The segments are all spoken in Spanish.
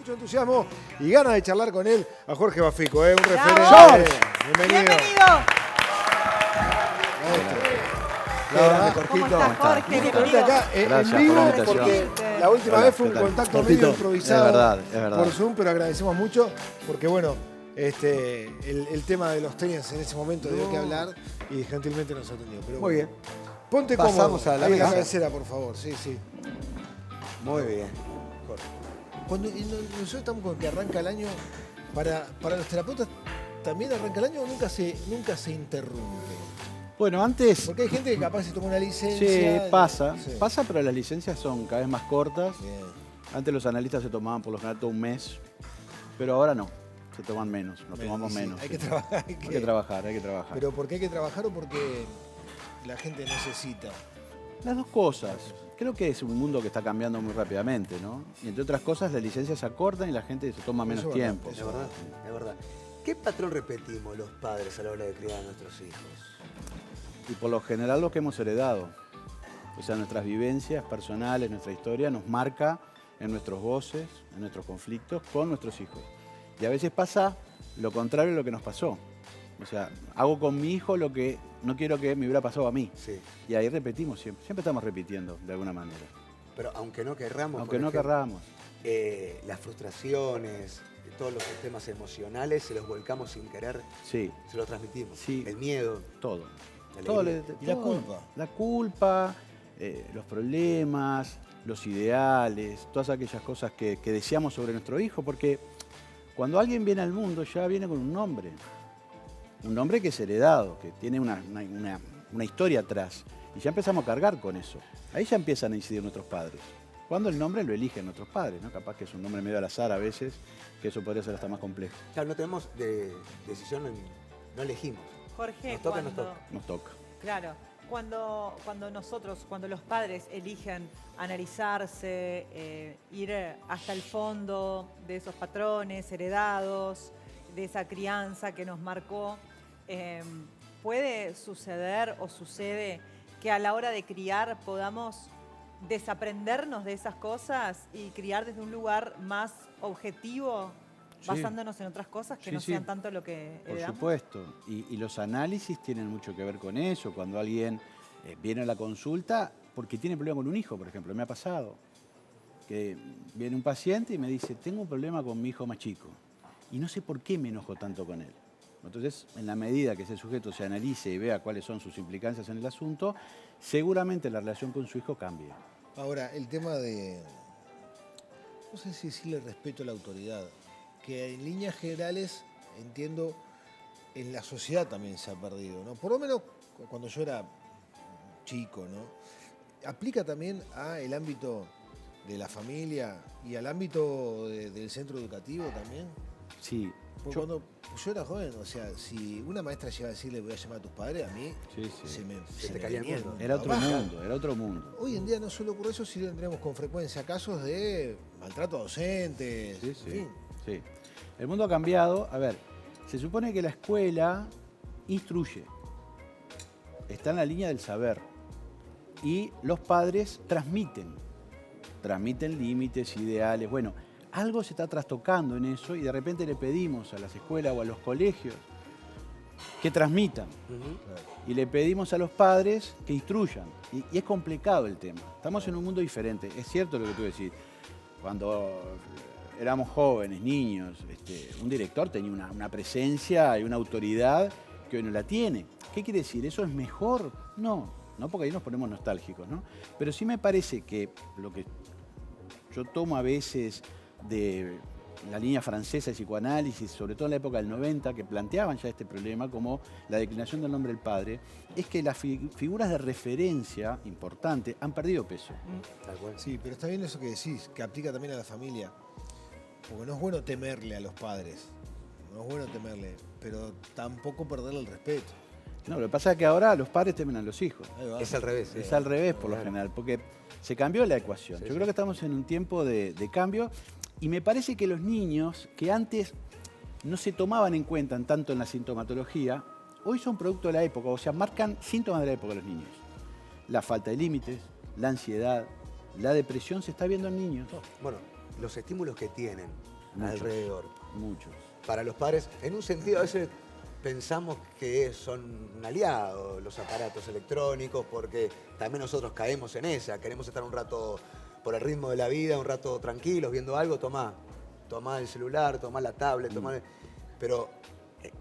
mucho entusiasmo y ganas de charlar con él a Jorge Bafico, un referente. ¡Bravo! Bienvenido. ¿Cómo estás, Jorge? Bienvenido acá en Gracias vivo, por la invitación. porque la última vez fue un contacto medio improvisado es verdad. por Zoom, pero agradecemos mucho porque, bueno, el tema de los tenis en ese momento dio que hablar y gentilmente nos atendió. Pero Muy bien. Ponte Pasamos cómodo. a la Ahí en la mesa. cabecera, por favor. Sí. Muy bien. Cuando nosotros estamos con que arranca el año, para los terapeutas, ¿también arranca el año o nunca se interrumpe? Bueno, antes... Porque hay gente que capaz se toma una licencia. Sí, pasa, Sí. pero las licencias son cada vez más cortas. Bien. Antes los analistas se tomaban por lo general todo un mes, pero ahora no, se toman menos, nos tomamos Sí, menos. hay que trabajar. Hay que trabajar. ¿Pero por qué hay que trabajar o porque la gente necesita? Las dos cosas. Creo que es un mundo que está cambiando muy rápidamente, ¿no? Y entre otras cosas, las licencias se acortan y la gente se toma menos Eso es verdad, tiempo. eso Es verdad, es verdad. ¿Qué patrón repetimos los padres a la hora de criar a nuestros hijos? Y por lo general lo que hemos heredado. O sea, nuestras vivencias personales, nuestra historia nos marca en nuestros goces, en nuestros conflictos con nuestros hijos. Y a veces pasa lo contrario de lo que nos pasó. O sea, hago con mi hijo lo que no quiero que me hubiera pasado a mí. Sí. Y ahí repetimos siempre. Siempre estamos repitiendo de alguna manera. Pero aunque no querramos, Aunque por no ejemplo, querramos. las frustraciones, todos los temas emocionales, se los volcamos sin querer, Sí, se los transmitimos. Sí. El miedo, todo. la Todo alegría. Y la culpa. La culpa, los problemas, los ideales, todas aquellas cosas que deseamos sobre nuestro hijo, porque cuando alguien viene al mundo ya viene con un nombre que es heredado, que tiene una historia atrás, y ya empezamos a cargar con eso. Ahí ya empiezan a incidir nuestros padres. Cuando el nombre lo eligen nuestros padres, ¿no? Capaz que es un nombre medio al azar a veces, que eso podría ser hasta más complejo. Claro, no tenemos decisión, no elegimos. Jorge, Nos toca, cuando, nos toca. Nos toca. claro, cuando los padres eligen analizarse, ir hasta el fondo de esos patrones heredados, de esa crianza que nos marcó, puede suceder o sucede que a la hora de criar podamos desaprendernos de esas cosas y criar desde un lugar más objetivo, Sí. basándonos en otras cosas que no Sí. sean tanto lo que Por heredamos. supuesto. Y los análisis tienen mucho que ver con eso. Cuando alguien viene a la consulta porque tiene problema con un hijo, por ejemplo. Me ha pasado que viene un paciente y me dice, tengo un problema con mi hijo más chico y no sé por qué me enojo tanto con él. Entonces, en la medida que ese sujeto se analice y vea cuáles son sus implicancias en el asunto, seguramente la relación con su hijo cambie. Ahora, el tema de, no sé si decirle respeto a la autoridad, que en líneas generales, entiendo, en la sociedad también se ha perdido, ¿no? Por lo menos cuando yo era chico, ¿no? Aplica también al ámbito de la familia y al ámbito del centro educativo también. Sí. Porque cuando yo era joven, o sea, si una maestra llegaba a decirle voy a llamar a tus padres, a mí Sí. se te me caía el venía mundo. Era otro abajo. mundo, era otro mundo. Hoy en día no solo ocurre eso, sino tendremos con frecuencia casos de maltrato a docentes. Sí, en sí, fin. sí. El mundo ha cambiado. A ver, se supone que la escuela instruye. Está en la línea del saber. Y los padres transmiten límites, ideales. Bueno, algo se está trastocando en eso y de repente le pedimos a las escuelas o a los colegios que transmitan. Ujú. Y le pedimos a los padres que instruyan. Y es complicado el tema. Estamos en un mundo diferente. Es cierto lo que tú decís. Cuando éramos jóvenes, niños, un director tenía una presencia y una autoridad que hoy no la tiene. ¿Qué quiere decir? ¿Eso es mejor? No, porque ahí nos ponemos nostálgicos, ¿no? Pero sí me parece que lo que yo tomo a veces de la línea francesa de psicoanálisis, sobre todo en la época del 90, que planteaban ya este problema como la declinación del nombre del padre, es que las figuras de referencia importantes han perdido peso. Tal cual. Sí, pero está bien eso que decís, que aplica también a la familia. Porque no es bueno temerle a los padres. No es bueno temerle, pero tampoco perderle el respeto. No, lo que pasa es que ahora los padres temen a los hijos. Ahí va. Es al revés. Es al revés por lo Claro. general, porque se cambió la ecuación. Sí, Yo sí. creo que estamos en un tiempo de cambio y me parece que los niños que antes no se tomaban en cuenta tanto en la sintomatología, hoy son producto de la época, o sea, marcan síntomas de la época de los niños. La falta de límites, la ansiedad, la depresión se está viendo en niños. Bueno, los estímulos que tienen Muchos. alrededor. Muchos. Para los padres, en un sentido a veces pensamos que son un aliado los aparatos electrónicos porque también nosotros caemos en esa, queremos estar un rato por el ritmo de la vida, un rato tranquilos viendo algo, tomá el celular, tomá la tablet, pero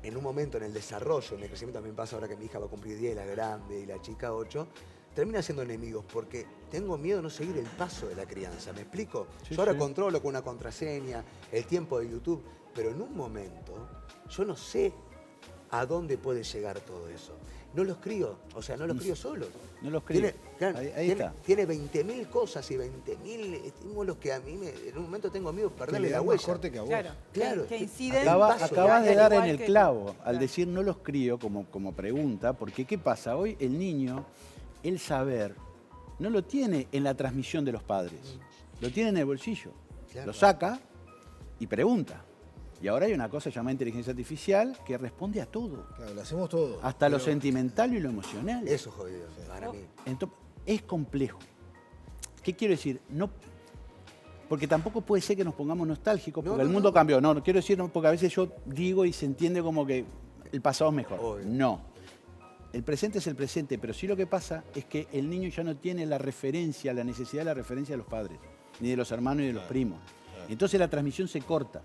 en un momento en el desarrollo, en el crecimiento, también pasa ahora que mi hija va a cumplir 10, la grande, y la chica 8, termina siendo enemigos porque tengo miedo de no seguir el paso de la crianza, ¿me explico? Sí, Yo ahora sí. controlo con una contraseña, el tiempo de YouTube, pero en un momento yo no sé a dónde puede llegar todo eso. No los crío, o sea, no los crío solos. No los crío. Claro, Ahí está. Tiene 20.000 cosas y 20.000 estímulos que a mí en un momento tengo miedo de Que perderle le la dan huella. más corte que a vos. Claro, que inciden. Acabas de al dar en igual el que- clavo al Claro. decir no los crío como pregunta, porque ¿qué pasa? Hoy el niño, el saber, no lo tiene en la transmisión de los padres, lo tiene en el bolsillo. Claro. Lo saca y pregunta. Y ahora hay una cosa llamada inteligencia artificial que responde a todo, Claro, lo hacemos todo. hasta lo Pero- sentimental y lo emocional. Eso es jodido para mí. Entonces, es complejo. ¿Qué quiero decir? No, porque tampoco puede ser que nos pongamos nostálgicos, No, porque no, el mundo no. cambió. No, quiero decir, no, porque a veces yo digo y se entiende como que el pasado es mejor. Obvio. No. El presente es el presente, pero sí lo que pasa es que el niño ya no tiene la referencia, la necesidad de la referencia de los padres, ni de los hermanos ni de los primos. Entonces la transmisión se corta.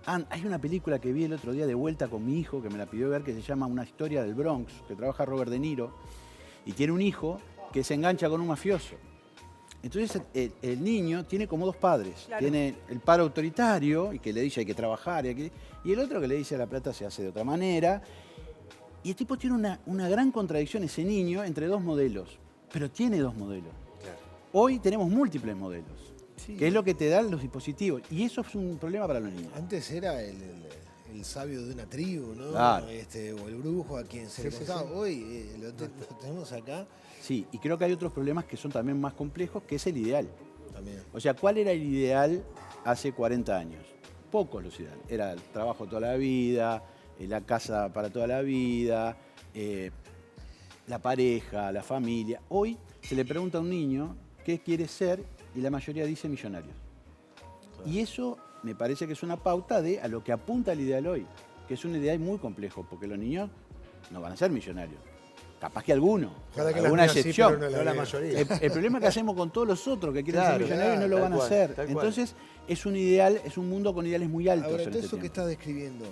Hay una película que vi el otro día de vuelta con mi hijo, que me la pidió ver, que se llama Una historia del Bronx, que trabaja Robert De Niro, y tiene un hijo que se engancha con un mafioso. Entonces el niño tiene como dos padres. Claro. Tiene el padre autoritario, y que le dice hay que trabajar, y el otro que le dice la plata se hace de otra manera. Y el tipo tiene una gran contradicción, ese niño, entre dos modelos. Pero tiene dos modelos. Claro. Hoy tenemos múltiples modelos, Sí. que es lo que te dan los dispositivos. Y eso es un problema para los niños. Antes era el sabio de una tribu, ¿no? Claro. O el brujo a quien se le contaba. Hoy lo tenemos acá Sí, y creo que hay otros problemas que son también más complejos, que es el ideal. también. O sea, ¿cuál era el ideal hace 40 años? Pocos los ideales. Era el trabajo toda la vida, la casa para toda la vida, la pareja, la familia. Hoy se le pregunta a un niño qué quiere ser y la mayoría dice millonarios. Y eso me parece que es una pauta de a lo que apunta el ideal hoy, que es un ideal muy complejo, porque los niños no van a ser millonarios. Capaz que alguno, Ojalá que las alguna mías sí, excepción. pero no No la veo. mayoría. El problema es que hacemos con todos los otros que quieren Claro, ser millonarios y no lo tal van a cual, hacer. tal cual. Entonces, es un ideal, es un mundo con ideales muy altos Ahora, en todo este eso que tiempo. estás describiendo,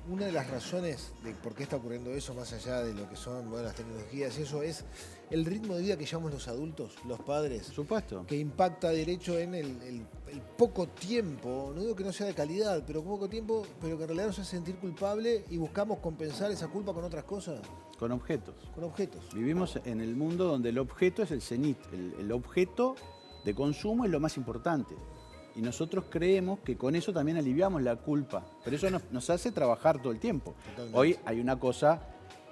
una de las razones de por qué está ocurriendo eso, más allá de lo que son las tecnologías y eso, es el ritmo de vida que llevamos los adultos, los padres, Por supuesto. que impacta derecho en el poco tiempo, no digo que no sea de calidad, pero poco tiempo, pero que en realidad nos hace sentir culpable y buscamos compensar esa culpa con otras cosas, Con objetos. con objetos. Vivimos en el mundo donde el objeto es el cenit. El objeto de consumo es lo más importante. Y nosotros creemos que con eso también aliviamos la culpa. Pero eso nos hace trabajar todo el tiempo. Totalmente. Hoy hay una cosa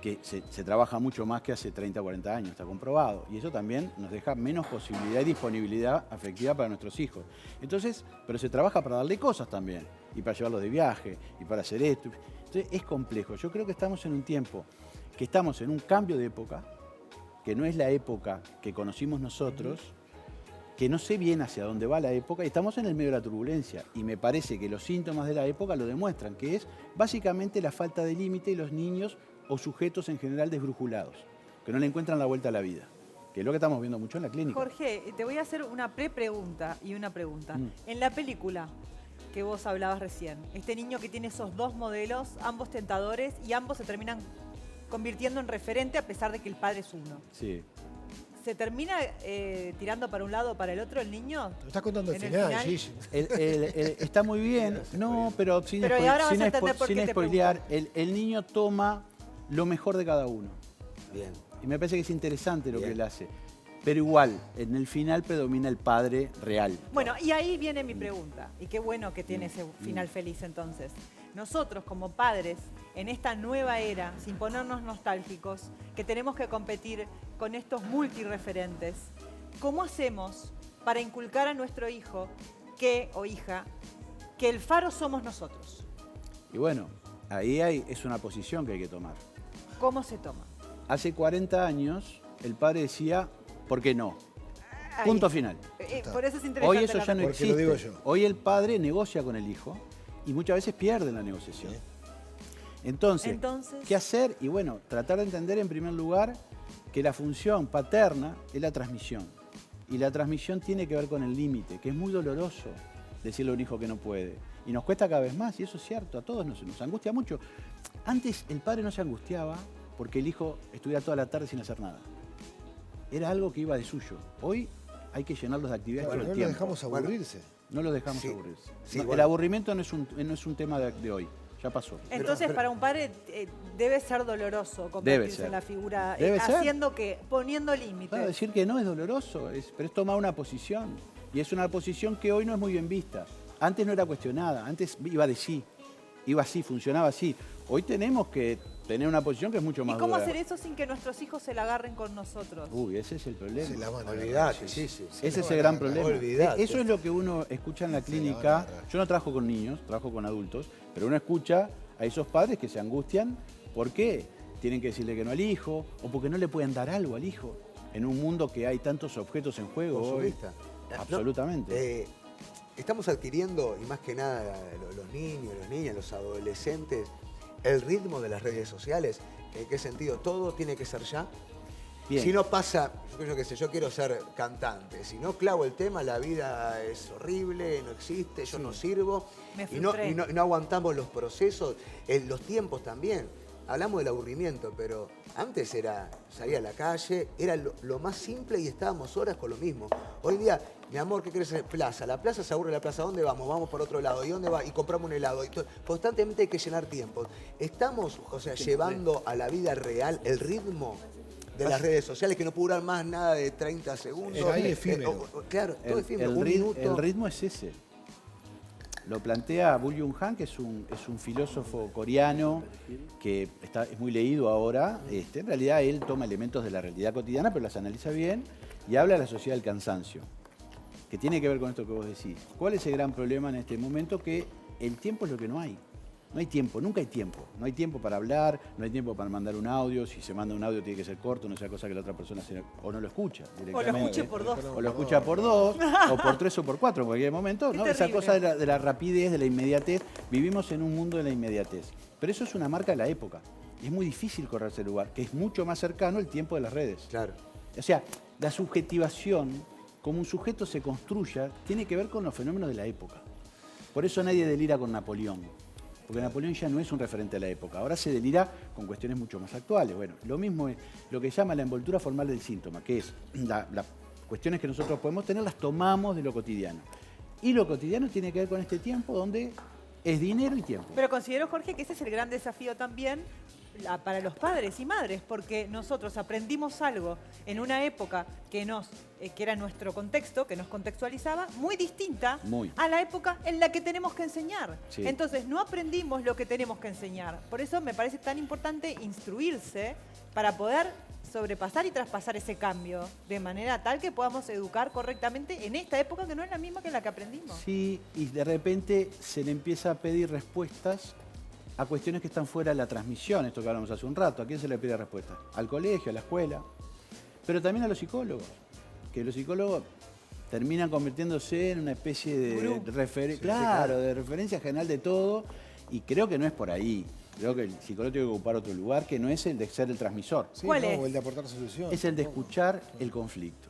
que se trabaja mucho más que hace 30 o 40 años, está comprobado. Y eso también nos deja menos posibilidad y disponibilidad afectiva para nuestros hijos. Entonces, pero se trabaja para darle cosas también. Y para llevarlos de viaje, y para hacer esto. Entonces es complejo. Yo creo que estamos en un tiempo, que estamos en un cambio de época, que no es la época que conocimos nosotros, que no sé bien hacia dónde va la época, y estamos en el medio de la turbulencia. Y me parece que los síntomas de la época lo demuestran, que es básicamente la falta de límite y los niños o sujetos en general desbrujulados, que no le encuentran la vuelta a la vida, que es lo que estamos viendo mucho en la clínica. Jorge, te voy a hacer una pre-pregunta y una pregunta. Mm. En la película que vos hablabas recién, este niño que tiene esos dos modelos, ambos tentadores, y ambos se terminan convirtiendo en referente a pesar de que el padre es uno. Sí. ¿Se termina tirando para un lado o para el otro el niño? Te estás contando el En el final, final- Gigi. Está muy bien, no, pero sin, Pero y ahora vas a entender por qué te spoilear, el niño toma lo mejor de cada uno. Bien. Y me parece que es interesante lo Bien. que él hace. Pero igual, en el final predomina el padre real. Bueno, y ahí viene mi pregunta. Y qué bueno que tiene ese final feliz entonces. Nosotros como padres, en esta nueva era, sin ponernos nostálgicos, que tenemos que competir con estos multireferentes, ¿cómo hacemos para inculcar a nuestro hijo o hija que el faro somos nosotros? Y bueno, ahí es una posición que hay que tomar. ¿Cómo se toma? Hace 40 años el padre decía, ¿por qué no? Ahí. Punto final. Por eso es interesante. Hoy eso la ya no Porque existe. lo digo yo. Hoy el padre negocia con el hijo y muchas veces pierde la negociación. Entonces, ¿qué hacer? Y bueno, tratar de entender en primer lugar que la función paterna es la transmisión. Y la transmisión tiene que ver con el límite, que es muy doloroso decirle a un hijo que no puede. Y nos cuesta cada vez más, y eso es cierto, a todos nos angustia mucho. Antes el padre no se angustiaba porque el hijo estuviera toda la tarde sin hacer nada. Era algo que iba de suyo. Hoy hay que llenarlos de actividades Bueno, todo no el lo tiempo. dejamos aburrirse. No lo dejamos Sí, aburrirse. sí, No, bueno. El aburrimiento no es un tema de hoy, ya pasó. Entonces, para un padre debe ser doloroso convertirse ser. en la figura, Debe ser. poniendo límites. Claro, decir que no es doloroso, pero es tomar una posición. Y es una posición que hoy no es muy bien vista. Antes no era cuestionada, antes iba de sí, iba así, funcionaba así. Hoy tenemos que tener una posición que es mucho más ¿Y cómo dura. hacer eso sin que nuestros hijos se la agarren con nosotros? Uy, ese es el problema. Se la van a Olvidate, agarrar, sí, sí. Ese es el gran problema. Olvidate. Eso es lo que uno escucha en la Se la van a clínica. agarrar. Yo no trabajo con niños, trabajo con adultos, pero uno escucha a esos padres que se angustian. ¿Por qué? Tienen que decirle que no al hijo, o porque no le pueden dar algo al hijo. En un mundo que hay tantos objetos en juego hoy. Consumista. Absolutamente. Estamos adquiriendo, y más que nada los niños, las niñas, los adolescentes, el ritmo de las redes sociales. ¿En qué sentido? Todo tiene que ser ya. Bien. Si no pasa, yo qué sé, yo quiero ser cantante. Si no clavo el tema, la vida es horrible, no existe, yo no sirvo. Me Y no, frustré. y no aguantamos los procesos, los tiempos también. Hablamos del aburrimiento, pero antes era salir a la calle, era lo más simple y estábamos horas con lo mismo. Hoy día, mi amor, ¿qué querés hacer? Plaza. La plaza se aburre, la plaza, ¿dónde vamos? Vamos por otro lado. ¿Y dónde va? Y compramos un helado. Constantemente hay que llenar tiempos. Estamos, o sea, llevando a la vida real el ritmo de las redes sociales, que no puede durar más nada de 30 segundos. Es ahí efímero. Claro, todo efímero, un el minuto. ritmo es ese. Lo plantea Bull Jung Han, que es un filósofo coreano que es muy leído ahora. En realidad él toma elementos de la realidad cotidiana, pero las analiza bien y habla de la sociedad del cansancio, que tiene que ver con esto que vos decís. ¿Cuál es el gran problema en este momento? Que el tiempo es lo que no hay. No hay tiempo, nunca hay tiempo. No hay tiempo para hablar, no hay tiempo para mandar un audio. Si se manda un audio tiene que ser corto, no sea cosa que la otra persona o no lo escucha O lo directamente. escuche por dos. O lo escucha por dos, o por tres o por cuatro en cualquier momento. Qué ¿No? Esa terrible. cosa de la rapidez, de la inmediatez. Vivimos en un mundo de la inmediatez. Pero eso es una marca de la época. Es muy difícil correr ese lugar, que es mucho más cercano el tiempo de las redes. Claro. O sea, la subjetivación, como un sujeto se construya, tiene que ver con los fenómenos de la época. Por eso nadie delira con Napoleón. Porque Napoleón ya no es un referente de la época. Ahora se delira con cuestiones mucho más actuales. Bueno, lo mismo es lo que llama la envoltura formal del síntoma, que es las cuestiones que nosotros podemos tener, las tomamos de lo cotidiano. Y lo cotidiano tiene que ver con este tiempo donde es dinero y tiempo. Pero considero, Jorge, que ese es el gran desafío también para los padres y madres, porque nosotros aprendimos algo en una época que era nuestro contexto, que nos contextualizaba, muy distinta Muy. a la época en la que tenemos que enseñar. Sí. Entonces, no aprendimos lo que tenemos que enseñar. Por eso me parece tan importante instruirse para poder sobrepasar y traspasar ese cambio de manera tal que podamos educar correctamente en esta época que no es la misma que la que aprendimos. Sí, y de repente se le empieza a pedir respuestas a cuestiones que están fuera de la transmisión, esto que hablamos hace un rato. ¿A quién se le pide respuesta? Al colegio, a la escuela, pero también a los psicólogos, que los psicólogos terminan convirtiéndose en una especie de de referencia general de todo, y creo que no es por ahí. Creo que el psicólogo tiene que ocupar otro lugar, que no es el de ser el transmisor. Sí, ¿Cuál no, es? o el de aportar solución. Es el de escuchar el conflicto,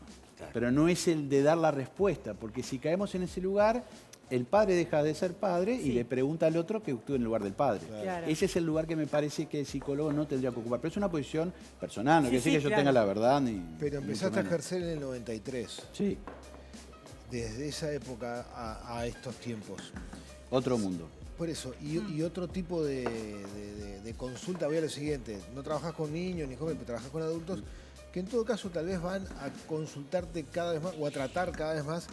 pero no es el de dar la respuesta, porque si caemos en ese lugar, el padre deja de ser padre y Sí. le pregunta al otro que actúe en el lugar del padre. Claro. Ese es el lugar que me parece que el psicólogo no tendría que ocupar. Pero es una posición personal, no Sí, quiere decir sí, que yo claro. tenga la verdad ni. Pero ni empezaste a mucho menos. ejercer en el 93, Sí, desde esa época a estos tiempos. otro mundo. Por eso, y otro tipo de consulta, voy a lo siguiente, no trabajas con niños ni jóvenes, pero trabajas con adultos, que en todo caso tal vez van a consultarte cada vez más o a tratar cada vez más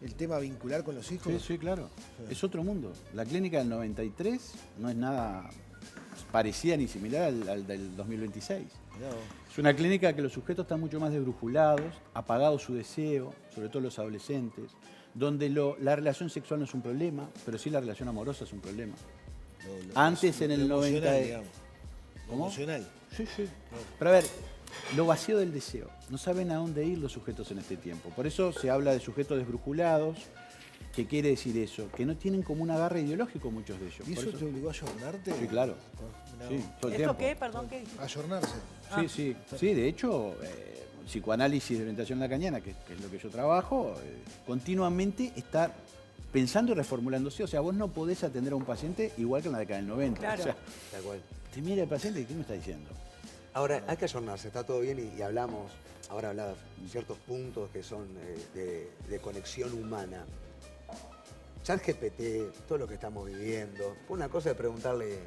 el tema vincular con los hijos. Sí, sí, claro. Es otro mundo. La clínica del 93 no es nada parecida ni similar al del 2026. Mirá vos. Es una clínica que los sujetos están mucho más desbrujulados, apagados su deseo, sobre todo los adolescentes, donde la relación sexual no es un problema, pero sí la relación amorosa es un problema. Antes, en el lo emocional, 90... digamos. Lo ¿Cómo? emocional. Sí, sí. Pero a ver, lo vacío del deseo. No saben a dónde ir los sujetos en este tiempo. Por eso se habla de sujetos desbrujulados. ¿Qué quiere decir eso? Que no tienen como un agarre ideológico muchos de ellos. ¿Y Por eso te obligó a ayornarte? Sí, claro. No. Sí, todo el ¿Esto tiempo. qué? Perdón, ¿qué dijiste? Ayornarse. Sí, de hecho, psicoanálisis de orientación lacaniana, que es lo que yo trabajo, continuamente está pensando y reformulándose. O sea, vos no podés atender a un paciente igual que en la década del 90. Claro. O sea, Tal cual. te mira el paciente y ¿qué me está diciendo? Ahora, hay que ayornarse, está todo bien y hablamos, ahora hablaba ciertos puntos que son de conexión humana. ChatGPT, todo lo que estamos viviendo. Una cosa es preguntarle,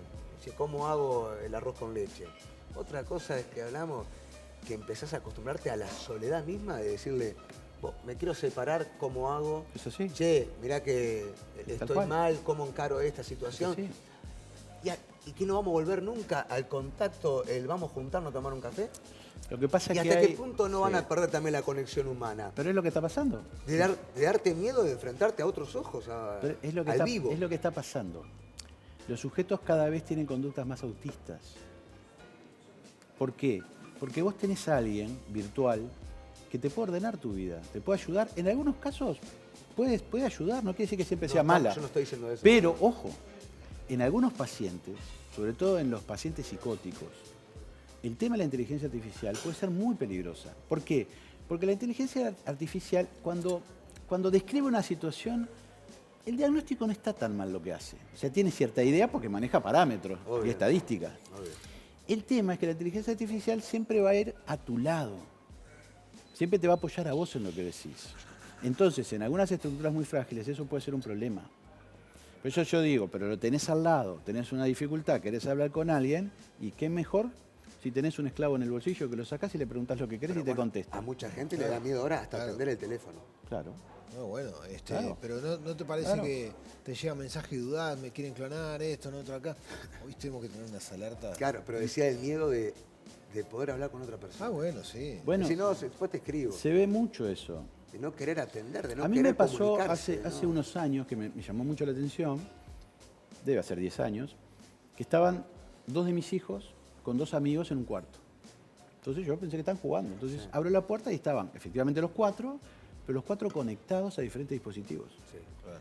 ¿cómo hago el arroz con leche? Otra cosa es que hablamos que empezás a acostumbrarte a la soledad misma de decirle, me quiero separar, ¿cómo hago? ¿Es así? Che, mirá que Tal estoy cual. mal, ¿cómo encaro esta situación? Sí. ¿Y que no vamos a volver nunca al contacto, el vamos a juntarnos a tomar un café? Lo que pasa ¿Y es que hasta hay- qué punto no van sí. a perder también la conexión humana? Pero es lo que está pasando. De darte miedo de enfrentarte a otros ojos, Pero es lo que al está, vivo. es lo que está pasando. Los sujetos cada vez tienen conductas más autistas. ¿Por qué? Porque vos tenés a alguien virtual que te puede ordenar tu vida, te puede ayudar. En algunos casos puede ayudar, no quiere decir que siempre sea mala. Yo no estoy diciendo eso. Pero, ojo, en algunos pacientes, sobre todo en los pacientes psicóticos, el tema de la inteligencia artificial puede ser muy peligrosa. ¿Por qué? Porque la inteligencia artificial, cuando describe una situación, el diagnóstico no está tan mal lo que hace. O sea, tiene cierta idea porque maneja parámetros y Obvio. estadísticas. Obvio. El tema es que la inteligencia artificial siempre va a ir a tu lado. Siempre te va a apoyar a vos en lo que decís. Entonces, en algunas estructuras muy frágiles eso puede ser un problema. Por eso yo digo, pero lo tenés al lado, tenés una dificultad, querés hablar con alguien, y qué mejor si tenés un esclavo en el bolsillo que lo sacás y le preguntás lo que querés y te contesta. A mucha gente le da miedo ahora hasta Claro. atender el teléfono. Claro. No, bueno, Claro. pero ¿no te parece Claro. que te llega mensaje y dudás, me quieren clonar esto, no otro acá? Hoy tenemos que tener unas alertas. Claro, pero decía el miedo de poder hablar con otra persona. Ah, bueno, sí. Bueno, Si no, después te escribo. se ve mucho eso. De no querer atender, de no A mí querer me pasó comunicarse, hace ¿no? unos años que me llamó mucho la atención, debe ser 10 años, que estaban 2 de mis hijos con 2 amigos en un cuarto. Entonces yo pensé que estaban jugando. Entonces abro la puerta y estaban efectivamente los 4, pero los 4 conectados a diferentes dispositivos. Sí. Claro.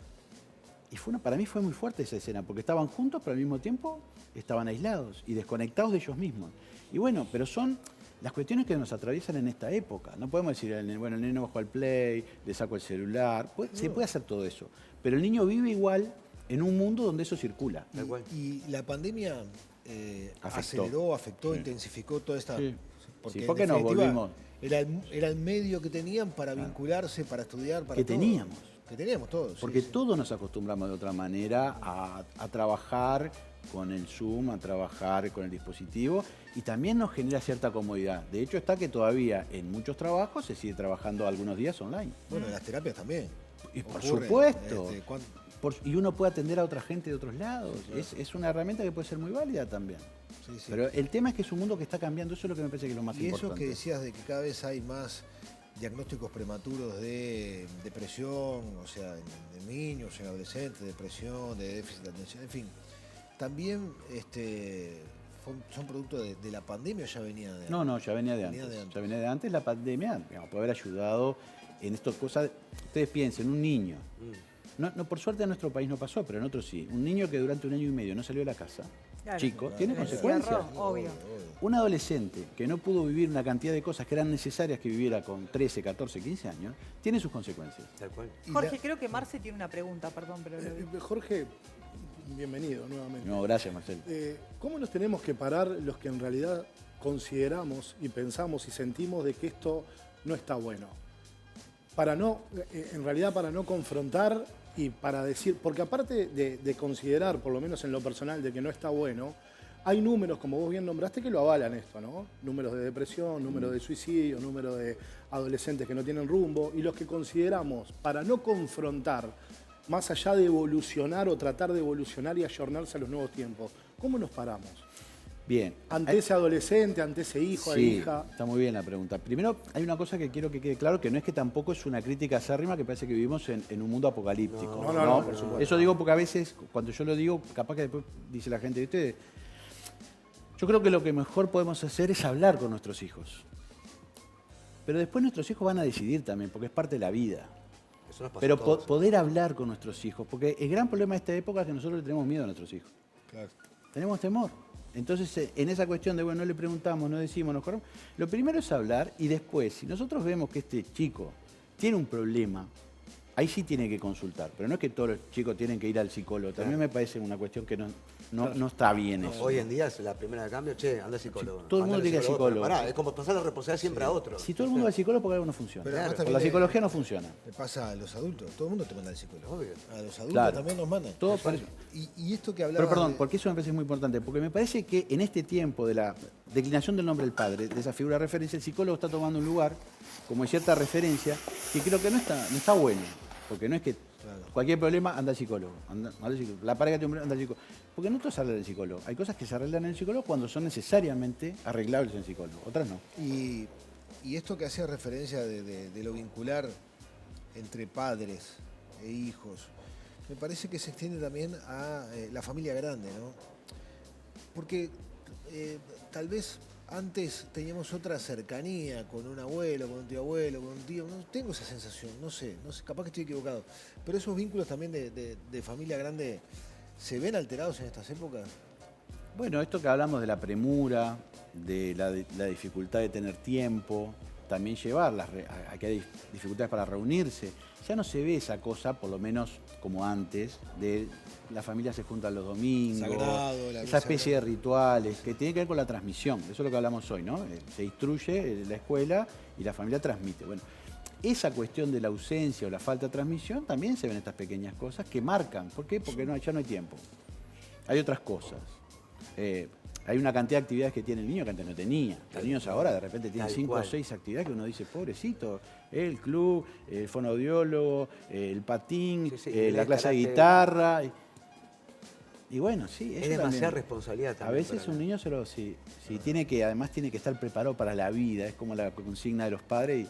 Y para mí fue muy fuerte esa escena, porque estaban juntos, pero al mismo tiempo estaban aislados y desconectados de ellos mismos. Y bueno, pero son las cuestiones que nos atraviesan en esta época. No podemos decir, bueno, el niño bajó al play, le saco el celular. Se puede hacer todo eso. Pero el niño vive igual en un mundo donde eso circula. Tal cual. Y la pandemia Afectó. aceleró, afectó, Sí. intensifico toda esta... Sí. Porque Sí, en ¿por qué nos definitiva volvimos? Era el medio que tenían para vincularse, para estudiar, para Que todo. teníamos. Que teníamos todos. sí, Porque sí. todos nos acostumbramos de otra manera a trabajar con el Zoom, a trabajar con el dispositivo, y también nos genera cierta comodidad. De hecho, está que todavía en muchos trabajos se sigue trabajando algunos días online. Bueno, en las terapias también. Y por Ocurre, supuesto. ¿cuán- Y uno puede atender a otra gente de otros lados. Es una herramienta que puede ser muy válida también. sí, sí. Pero el tema es que es un mundo que está cambiando. Eso es lo que me parece que es lo más Y eso importante. que decías de que cada vez hay más diagnósticos prematuros de depresión, o sea, en niños, en adolescentes, depresión, de déficit de atención, en fin. También son producto de la pandemia o ya venía de No, ya venía de Venía antes. de antes. Ya venía de antes. La pandemia, digamos, puede haber ayudado en estas cosas. Ustedes piensen, un niño. No, por suerte en nuestro país no pasó, pero en otros sí. Un niño que durante un año y medio no salió de la casa, Claro. chico, tiene El consecuencias. encierro, obvio. Un adolescente que no pudo vivir una cantidad de cosas que eran necesarias que viviera con 13, 14, 15 años, tiene sus consecuencias. Tal cual. Y Jorge, la- creo que Marce tiene una pregunta, perdón, pero lo vi. Jorge, bienvenido nuevamente. No, gracias, Marcelo. ¿Cómo nos tenemos que parar los que en realidad consideramos y pensamos y sentimos de que esto no está bueno? Para no, en realidad para no confrontar y para decir, porque aparte de considerar, por lo menos en lo personal, de que no está bueno, hay números, como vos bien nombraste, que lo avalan esto, ¿no? Números de depresión, números de suicidio, números de adolescentes que no tienen rumbo, y los que consideramos, para no confrontar, más allá de evolucionar o tratar de evolucionar y ayornarse a los nuevos tiempos, ¿cómo nos paramos? Bien. Ante ese adolescente, ante ese hijo, Sí, hija. está muy bien la pregunta. Primero, hay una cosa que quiero que quede claro, que no es que tampoco es una crítica acérrima, que parece que vivimos en un mundo apocalíptico. No, por supuesto. Eso digo porque a veces, cuando yo lo digo, capaz que después dice la gente, ¿viste? Yo creo que lo que mejor podemos hacer es hablar con nuestros hijos. Pero después nuestros hijos van a decidir también, porque es parte de la vida. Eso nos pasó Pero a todos. poder hablar con nuestros hijos, porque el gran problema de esta época es que nosotros le tenemos miedo a nuestros hijos. Claro. Tenemos temor. Entonces, en esa cuestión de, bueno, no le preguntamos, no decimos, nos corremos, lo primero es hablar y después, si nosotros vemos que este chico tiene un problema, ahí sí tiene que consultar. Pero no es que todos los chicos tienen que ir al psicólogo. También me parece una cuestión que no está bien eso. Hoy en día es la primera de cambio, che, anda al psicólogo. todo el mundo tiene que ir al psicólogo. Pará, es como pasar la responsabilidad siempre a otro. Si todo el mundo va al psicólogo, porque algo no funciona. Pero además Porque también la psicología no funciona. Le pasa a los adultos. Todo el mundo te manda al psicólogo. Obvio. A los adultos Claro. también nos mandan. Todo por eso. Y esto que hablaba. Pero perdón, porque eso me parece muy importante, porque me parece que en este tiempo de la declinación del nombre del padre, de esa figura de referencia, el psicólogo está tomando un lugar como de cierta referencia que creo que no está bueno, porque no es que cualquier problema anda al psicólogo, anda al psicólogo. La pareja tiene un problema, anda al psicólogo. Porque no todo se arregla en el psicólogo. Hay cosas que se arreglan en el psicólogo cuando son necesariamente arreglables en el psicólogo, otras no. Y esto que hacía referencia de lo vincular entre padres e hijos, me parece que se extiende también a la familia grande, ¿no? Porque tal vez antes teníamos otra cercanía con un abuelo, con un tío abuelo, con un tío. No tengo esa sensación, no sé, capaz que estoy equivocado. Pero esos vínculos también de familia grande se ven alterados en estas épocas. Bueno, esto que hablamos de la premura, de la dificultad de tener tiempo, también llevarlas a que hay dificultades para reunirse. Ya no se ve esa cosa, por lo menos como antes, de la familia se junta los domingos, Sagrado, esa especie de rituales que tiene que ver con la transmisión. Eso es lo que hablamos hoy, ¿no? Se instruye la escuela y la familia transmite. Bueno, esa cuestión de la ausencia o la falta de transmisión también se ven estas pequeñas cosas que marcan. ¿Por qué? Porque ya no hay tiempo. Hay otras cosas. Hay una cantidad de actividades que tiene el niño que antes no tenía. Los niños ahora de repente tienen 5 o 6 actividades que uno dice, pobrecito, el club, el fonoaudiólogo, el patín, la clase de guitarra. Y bueno, sí. Es demasiada responsabilidad también. A veces un niño además tiene que estar preparado para la vida, es como la consigna de los padres.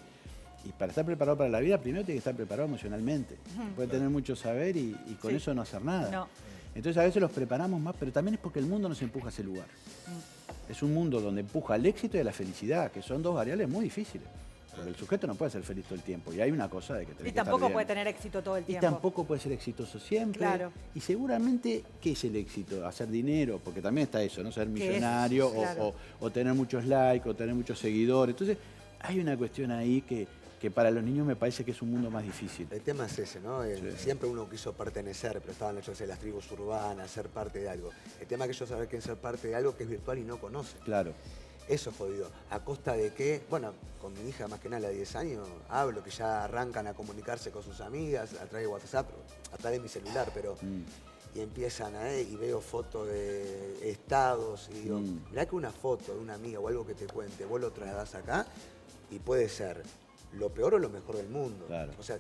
Y para estar preparado para la vida, primero tiene que estar preparado emocionalmente. Puede tener mucho saber y con eso no hacer nada. No. Entonces a veces los preparamos más, pero también es porque el mundo nos empuja a ese lugar. Es un mundo donde empuja al éxito y a la felicidad, que son dos variables muy difíciles. Porque el sujeto no puede ser feliz todo el tiempo. Y hay una cosa de que Y tampoco puede tener éxito todo el Y tiempo. tampoco puede ser exitoso siempre. Claro. Y seguramente, ¿qué es el éxito? Hacer dinero, porque también está eso, ¿no? Ser ¿Qué millonario es? Claro. o tener muchos likes o tener muchos seguidores. Entonces, hay una cuestión ahí que para los niños me parece que es un mundo más difícil. El tema es ese, ¿no? Siempre uno quiso pertenecer, pero estaban hechos de las tribus urbanas, ser parte de algo. El tema es que ellos saben que es ser parte de algo que es virtual y no conocen. Claro. Eso es jodido. ¿A costa de qué? Bueno, con mi hija más que nada, la de 10 años, hablo que ya arrancan a comunicarse con sus amigas a través de WhatsApp, a través de mi celular, pero... Y empiezan y veo fotos de estados y digo, mirá que una foto de una amiga o algo que te cuente, vos lo trasladás acá y puede ser lo peor o lo mejor del mundo. Claro. O sea,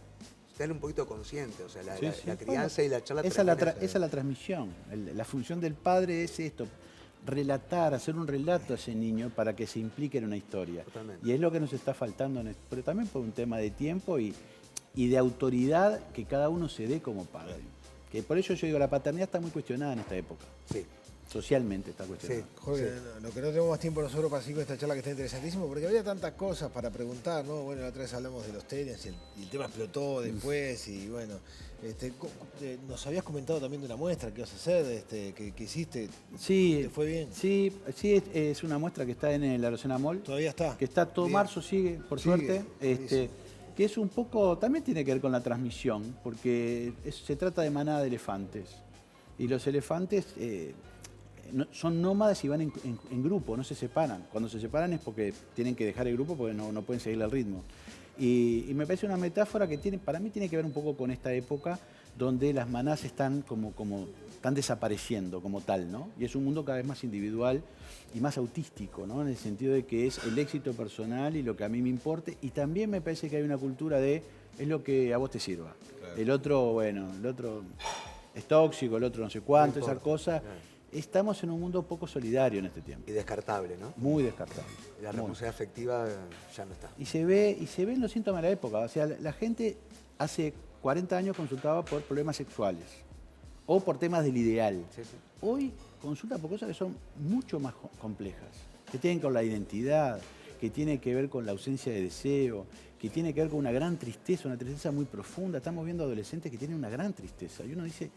estar un poquito consciente, o sea, la Sí. crianza y la charla... Esa es la transmisión. La función del padre es esto, relatar, hacer un relato a ese niño para que se implique en una historia. Totalmente. Y es lo que nos está faltando, pero también por un tema de tiempo y de autoridad que cada uno se dé como padre. Que por eso yo digo, la paternidad está muy cuestionada en esta época. Sí. Socialmente está cuestionada. Sí. Jorge, lo que no tenemos más tiempo nosotros para seguir con esta charla que está interesantísimo, porque había tantas cosas para preguntar, ¿no? Bueno, la otra vez hablamos de los tenis y el tema explotó después y bueno, nos habías comentado también de una muestra que ibas a hacer, que hiciste. Sí, ¿Te fue bien? Sí, es una muestra que está en la Arocena Mall. Todavía está. Que está todo Bien. marzo, sigue, por Sigue, suerte. Que es un poco, también tiene que ver con la transmisión, porque se trata de manada de elefantes. Y los elefantes son nómadas y van en grupo, no se separan. Cuando se separan es porque tienen que dejar el grupo porque no pueden seguir el ritmo. Y me parece una metáfora que para mí tiene que ver un poco con esta época donde las manadas están están desapareciendo como tal, ¿no? Y es un mundo cada vez más individual y más autístico, ¿no? En el sentido de que es el éxito personal y lo que a mí me importe. Y también me parece que hay una cultura es lo que a vos te sirva. Claro. El otro es tóxico, el otro no sé cuánto, esa cosa. Claro. Estamos en un mundo poco solidario en este tiempo. Y descartable, ¿no? Muy descartable. La responsabilidad afectiva ya no está. Y se ven los síntomas de la época. O sea, la gente hace 40 años consultaba por problemas sexuales o por temas del ideal. Sí. Hoy consulta por cosas que son mucho más complejas, que tienen con la identidad, que tiene que ver con la ausencia de deseo, que tiene que ver con una gran tristeza, una tristeza muy profunda. Estamos viendo adolescentes que tienen una gran tristeza. Y uno dice,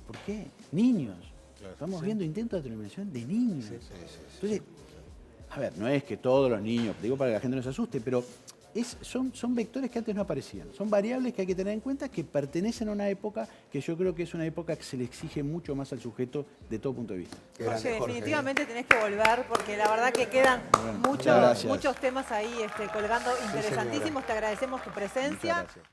¿por qué? Niños. Claro, Estamos sí. viendo intentos de determinación de niños. Sí, sí, sí. Entonces, a ver, no es que todos los niños, digo para que la gente no se asuste, pero son vectores que antes no aparecían. Son variables que hay que tener en cuenta que pertenecen a una época que yo creo que es una época que se le exige mucho más al sujeto de todo punto de vista. Qué grande, Jorge, Jorge. definitivamente tenés que volver porque la verdad que quedan Bueno, muchas gracias. muchos temas ahí colgando señora. interesantísimos. Te agradecemos tu presencia. Muchas gracias.